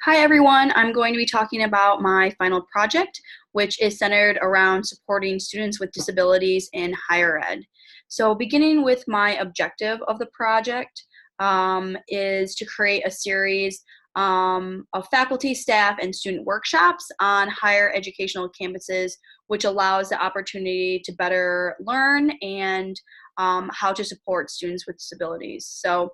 Hi everyone, I'm going to be talking about my final project, which is centered around supporting students with disabilities in higher ed. So beginning with my objective of the project is to create a series of faculty, staff, and student workshops on higher educational campuses, which allows the opportunity to better learn and how to support students with disabilities. So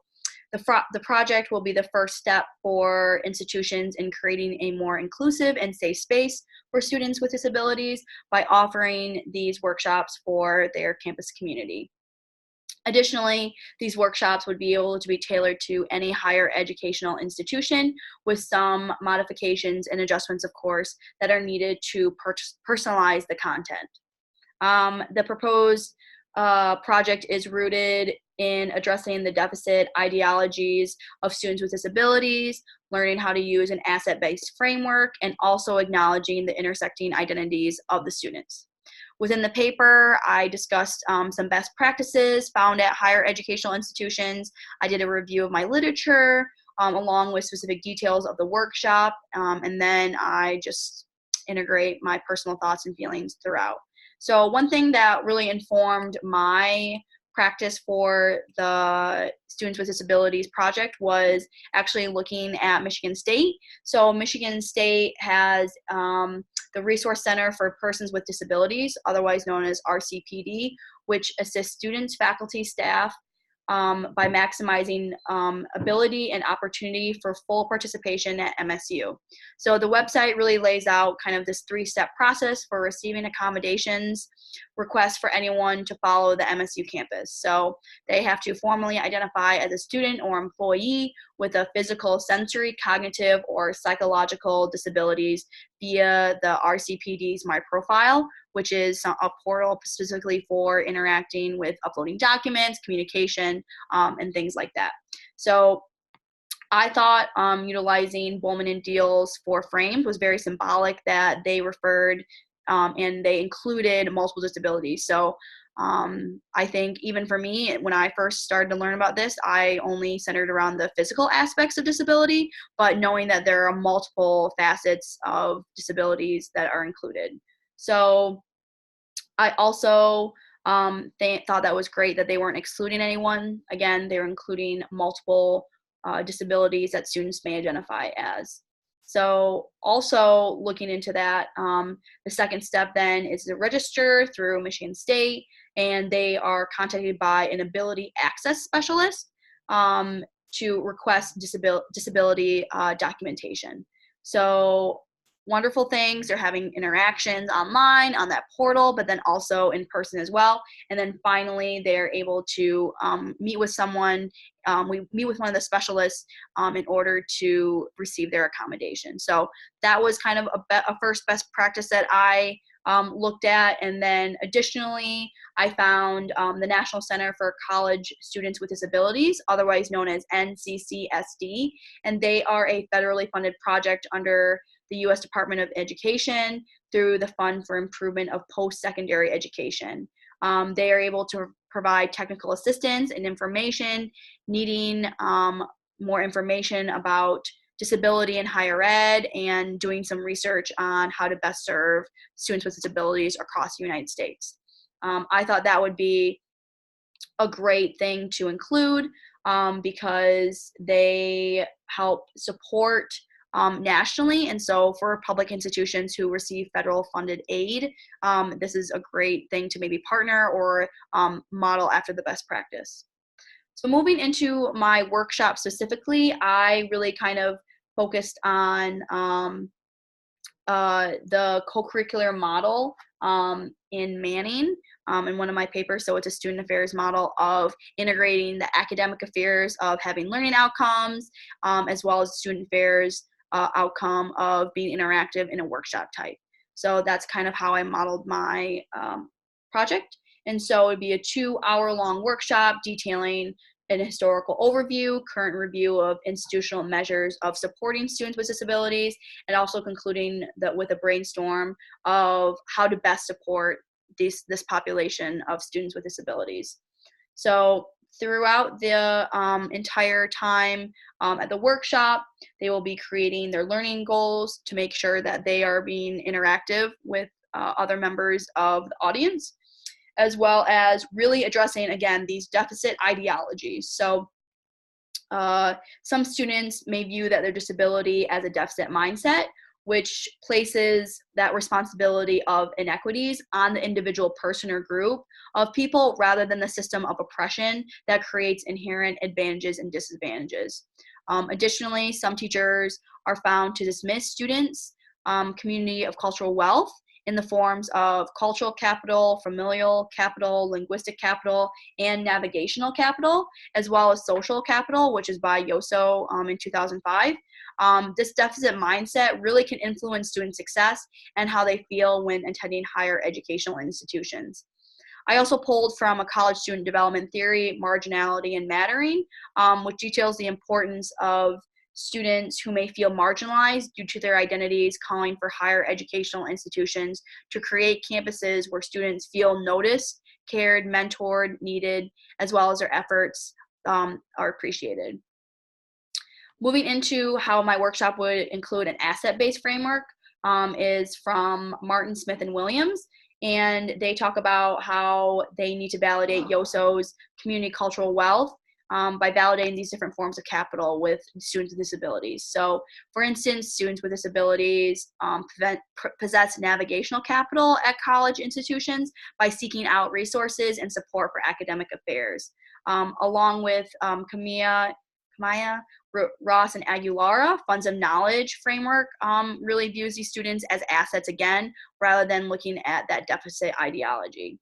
the project will be the first step for institutions in creating a more inclusive and safe space for students with disabilities by offering these workshops for their campus community. Additionally, these workshops would be able to be tailored to any higher educational institution with some modifications and adjustments, of course, that are needed to personalize the content. The proposed project is rooted in addressing the deficit ideologies of students with disabilities, learning how to use an asset-based framework, and also acknowledging the intersecting identities of the students. Within the paper, I discussed some best practices found at higher educational institutions. I did a review of my literature along with specific details of the workshop, and then I just integrate my personal thoughts and feelings throughout. So one thing that really informed my practice for the Students with Disabilities project was actually looking at Michigan State. So Michigan State has the Resource Center for Persons with Disabilities, otherwise known as RCPD, which assists students, faculty, staff, by maximizing ability and opportunity for full participation at MSU. So the website really lays out kind of this three-step process for receiving accommodations requests for anyone to follow the MSU campus. So they have to formally identify as a student or employee with a physical, sensory, cognitive, or psychological disabilities via the RCPD's My Profile, which is a portal specifically for interacting with uploading documents, communication, and things like that. So I thought utilizing Bowman and Deal's for frames was very symbolic that they referred and they included multiple disabilities. So I think even for me, when I first started to learn about this, I only centered around the physical aspects of disability, but knowing that there are multiple facets of disabilities that are included. So I also thought that was great that they weren't excluding anyone. Again, they're including multiple disabilities that students may identify as. So also looking into that, the second step then is to register through Michigan State, and they are contacted by an ability access specialist to request disability documentation. So wonderful things. They're having interactions online on that portal, but then also in person as well. And then finally, they're able to meet with someone. We meet with one of the specialists in order to receive their accommodation. So that was kind of a first best practice that I looked at. And then additionally, I found the National Center for College Students with Disabilities, otherwise known as NCCSD, and they are a federally funded project under the U.S. Department of Education through the Fund for Improvement of Post-Secondary Education. They are able to provide technical assistance and information, needing more information about disability in higher ed and doing some research on how to best serve students with disabilities across the United States. I thought that would be a great thing to include because they help support nationally. And so for public institutions who receive federal funded aid, this is a great thing to maybe partner or model after the best practice. So moving into my workshop specifically, I really kind of focused on the co-curricular model in Manning in one of my papers. So it's a student affairs model of integrating the academic affairs of having learning outcomes, as well as student affairs outcome of being interactive in a workshop type. So that's kind of how I modeled my project. And so it'd be a 2-hour-long workshop detailing an historical overview, current review of institutional measures of supporting students with disabilities, and also concluding that with a brainstorm of how to best support this population of students with disabilities. So Throughout the entire time at the workshop, they will be creating their learning goals to make sure that they are being interactive with other members of the audience, as well as really addressing, again, these deficit ideologies. So some students may view that their disability as a deficit mindset, which places that responsibility of inequities on the individual person or group of people rather than the system of oppression that creates inherent advantages and disadvantages. Additionally, some teachers are found to dismiss students' community of cultural wealth in the forms of cultural capital, familial capital, linguistic capital, and navigational capital, as well as social capital, which is by Yoso in 2005. This deficit mindset really can influence student success and how they feel when attending higher educational institutions. I also pulled from a college student development theory, Marginality and Mattering, which details the importance of students who may feel marginalized due to their identities, calling for higher educational institutions to create campuses where students feel noticed, cared, mentored, needed, as well as their efforts are appreciated. Moving into how my workshop would include an asset-based framework is from Martin, Smith, and Williams. And they talk about how they need to validate Yoso's community cultural wealth by validating these different forms of capital with students with disabilities. So, for instance, students with disabilities possess navigational capital at college institutions by seeking out resources and support for academic affairs. Along with Camilla, Ross, and Aguilera, Funds of Knowledge framework really views these students as assets again, rather than looking at that deficit ideology.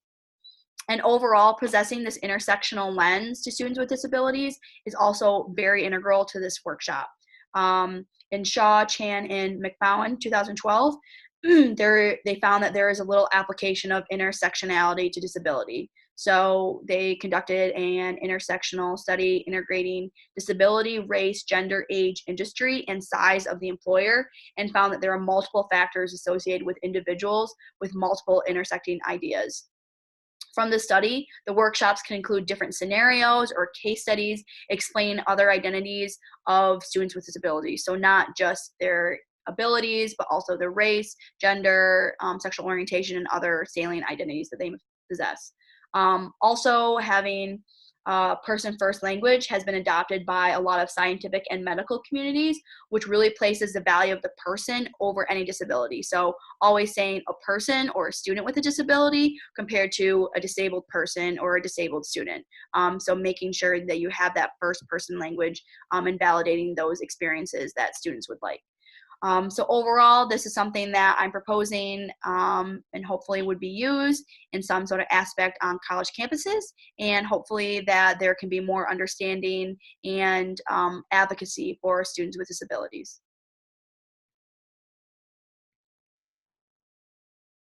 And overall, possessing this intersectional lens to students with disabilities is also very integral to this workshop. In Shaw, Chan, and McMowan, 2012, they found that there is a little application of intersectionality to disability. So they conducted an intersectional study integrating disability, race, gender, age, industry, and size of the employer, and found that there are multiple factors associated with individuals with multiple intersecting ideas. From the study, the workshops can include different scenarios or case studies explaining other identities of students with disabilities. So not just their abilities, but also their race, gender, sexual orientation, and other salient identities that they possess. Also, having person first language has been adopted by a lot of scientific and medical communities, which really places the value of the person over any disability. So always saying a person or a student with a disability compared to a disabled person or a disabled student. So making sure that you have that first person language and validating those experiences that students would like. So overall, this is something that I'm proposing and hopefully would be used in some sort of aspect on college campuses, and hopefully that there can be more understanding and advocacy for students with disabilities.